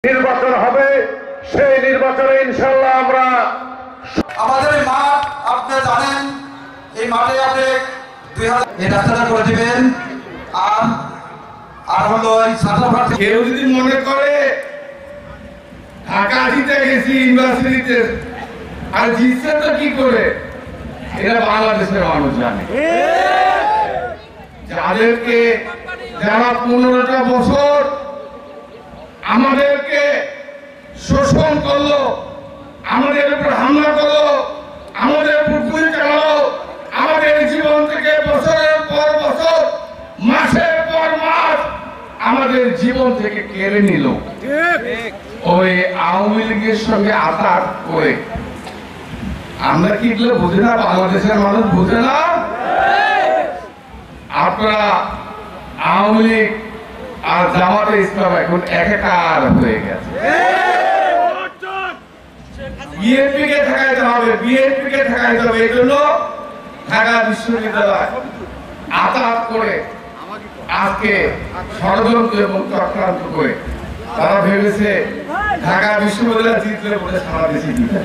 নির্বাচন হবে, সেই নির্বাচনে ইনশাআল্লাহ আমরা আমাদের এই মাঠ আপনি জানেন, এই মাঠে আপনি 2000 এই রাস্তাটা করে দিবেন। আর হলো এই ছাত্র কেউ যদি মনে করে ঢাকা জিতে গেছি ইউনিভার্সিটিতে আর জিতছে তো কি করে, এটা বাংলাদেশের মানুষ জানে। যাদেরকে যারা 15টা বছর আমাদেরকে শোষণ করলো, আমাদের উপর হামলা করলো, আমাদের উপর গুলি চালালো, আমাদের জীবন থেকে বছরের পর বছর মাসের পর মাস আমাদের জীবন থেকে কেড়ে নিল, ওই আওয়ামী লীগের সঙ্গে আতাত করে। আমরা কি এগুলো বুঝি না? বাংলাদেশের মানুষ বুঝে না? আপনারা আওয়ামী লীগ আর জামাতে ইসলাম এখন একাকার হয়ে গেছে। বিএনপি কে ঠেকাইতে হবে, বিএনপি কে ঠেকাইতে হবে। এই জন্য ঢাকা বিশ্ববিদ্যালয় আতাত করে আজকে ষড়যন্ত্র এবং চক্রান্ত করে তারা ভেবেছে ঢাকা বিশ্ববিদ্যালয় জিতলে বলে সারা দেশে জিতে